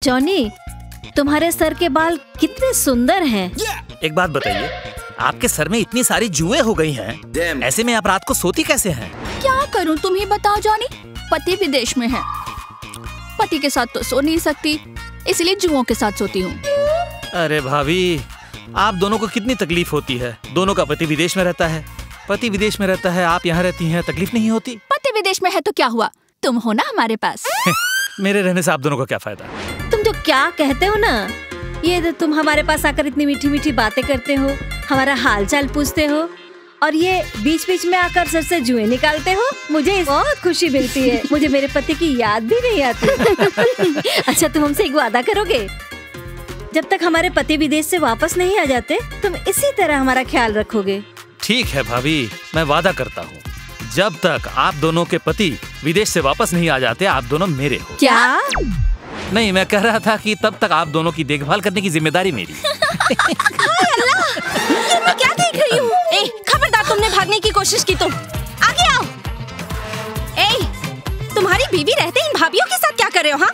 Johnny, तुम्हारे sir के बाल कितने सुंदर हैं। एक बात बताइए, आपके सर में इतनी सारी जुएं हो गई हैं, ऐसे में आप रात को सोती कैसे हैं? क्या करूं तुम ही बताओ जॉनी। पति विदेश में है, पति के साथ तो सो नहीं सकती, इसलिए जुओं के साथ सोती हूँ। अरे भाभी, आप दोनों को कितनी तकलीफ होती है। दोनों का पति विदेश में रहता है, पति विदेश में रहता है, आप यहाँ रहती हैं, तकलीफ नहीं होती? पति विदेश में है तो क्या हुआ, तुम हो ना हमारे पास। मेरे रहने से आप दोनों को क्या फायदा? तुम तो क्या कहते हो ना, ये तो तुम हमारे पास आकर इतनी मीठी मीठी बातें करते हो, हमारा हाल चाल पूछते हो, और ये बीच बीच में आकर सर से जुएं निकालते हो। मुझे बहुत खुशी मिलती है, मुझे मेरे पति की याद भी नहीं आती। अच्छा, तुम हमसे एक वादा करोगे? जब तक हमारे पति विदेश से वापस नहीं आ जाते, तुम इसी तरह हमारा ख्याल रखोगे? ठीक है भाभी, मैं वादा करता हूँ, जब तक आप दोनों के पति विदेश से वापस नहीं आ जाते, आप दोनों मेरे हो। क्या? नहीं, मैं कह रहा था कि तब तक आप दोनों की देखभाल करने की जिम्मेदारी मेरी। अल्लाह, ये मैं क्या देख रही हूँ? खबरदार, तुमने भागने की कोशिश की तो आगे आओ। तुम्हारी बीवी रहते इन भाभीयों के साथ क्या कर रहे हो? हाँ,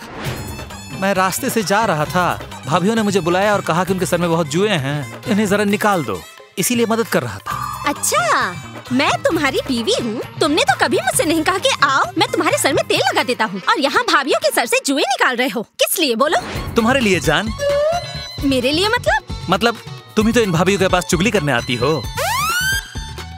मैं रास्ते से जा रहा था, भाभीयों ने मुझे बुलाया और कहा कि उनके सर में बहुत जुएं हैं, इन्हें जरा निकाल दो, इसीलिए मदद कर रहा था। अच्छा, मैं तुम्हारी बीवी हूँ, तुमने तो कभी मुझसे नहीं कहा कि आओ मैं तुम्हारे सर में तेल लगा देता हूँ, और यहाँ भाभीयों के सर से जुएं निकाल रहे हो। किस लिए बोलो? तुम्हारे लिए जान। मेरे लिए मतलब तुम ही तो इन भाभीयों के पास चुगली करने आती हो,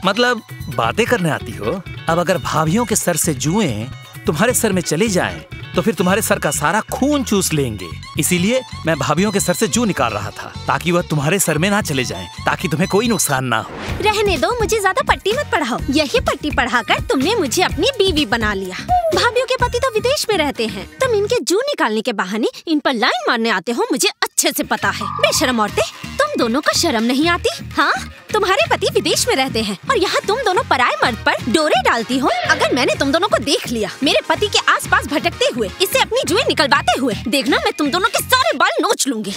मतलब बातें करने आती हो। अब अगर भाभीयों के सर से जुएं तुम्हारे सर में चली जाएं, तो फिर तुम्हारे सर का सारा खून चूस लेंगे। इसीलिए मैं भाभीयों के सर से जू निकाल रहा था, ताकि वह तुम्हारे सर में ना चले जाएं, ताकि तुम्हें कोई नुकसान ना हो। रहने दो, मुझे ज्यादा पट्टी मत पढ़ाओ। यही पट्टी पढ़ाकर तुमने मुझे अपनी बीवी बना लिया। भाभीयों के पति तो विदेश में रहते हैं, तुम इनके जू निकालने के बहाने इन पर लाइन मारने आते हो, मुझे अच्छे से पता है। बेशरम औरतें, तुम दोनों को शर्म नहीं आती? हाँ, तुम्हारे पति विदेश में रहते हैं और यहाँ तुम दोनों पराये मर्द पर डोरे डालती हो। अगर मैंने तुम दोनों को देख लिया मेरे पति के आसपास भटकते हुए, इससे अपनी जुएं निकलवाते हुए, देखना मैं तुम दोनों के सारे बाल नोच लूंगी।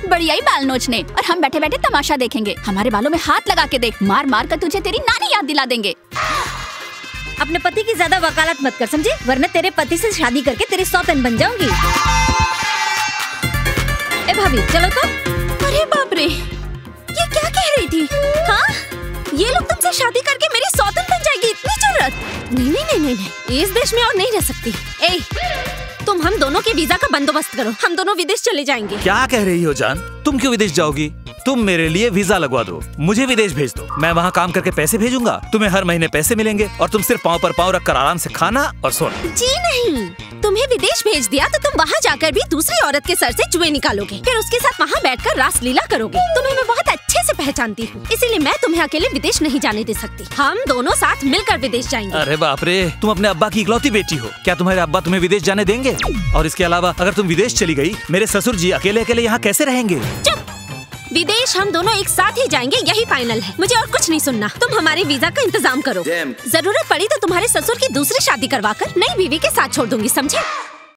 बढ़िया ही बाल नोचने, और हम बैठे बैठे तमाशा देखेंगे। हमारे बालों में हाथ लगा के देख, मार मार कर तुझे तेरी नानी याद दिला देंगे। अपने पति की ज्यादा वकालत मत कर, समझे? वरना तेरे पति से शादी करके तेरी सौतन बन जाऊंगी। ए भाभी, चलो तो। अरे बाप रे, ये क्या कह रही थी? हाँ, ये लोग तुमसे शादी करके मेरी सौतन बन जाएगी, इतनी जरूरत? नहीं नहीं नहीं नहीं नहीं, इस देश में और नहीं रह सकती। तुम हम दोनों के वीजा का बंदोबस्त करो, हम दोनों विदेश चले जाएंगे। क्या कह रही हो जान? तुम क्यों विदेश जाओगी? तुम मेरे लिए वीजा लगवा दो, मुझे विदेश भेज दो, मैं वहाँ काम करके पैसे भेजूंगा, तुम्हें हर महीने पैसे मिलेंगे और तुम सिर्फ पाँव पर पाँव रखकर आराम से खाना और सोना। जी नहीं, तुम्हें विदेश भेज दिया तो तुम वहाँ जाकर भी दूसरी औरत के सर से जुएं निकालोगे, फिर उसके साथ वहाँ बैठकर रासलीला करोगे। तुम्हें मैं बहुत अच्छे से पहचानती हूँ, इसीलिए मैं तुम्हें अकेले विदेश नहीं जाने दे सकती। हम दोनों साथ मिलकर विदेश जाएंगे। अरे बाप रे, तुम अपने अब्बा की इकलौती बेटी हो, क्या तुम्हारे अब्बा तुम्हें विदेश जाने देंगे? और इसके अलावा अगर तुम विदेश चली गई, मेरे ससुर जी अकेले अकेले यहाँ कैसे रहेंगे? चुप, विदेश हम दोनों एक साथ ही जाएंगे, यही फाइनल है। मुझे और कुछ नहीं सुनना, तुम हमारे वीजा का इंतजाम करो। जरूरत पड़ी तो तुम्हारे ससुर की दूसरी शादी करवाकर नई बीवी के साथ छोड़ दूंगी, समझे?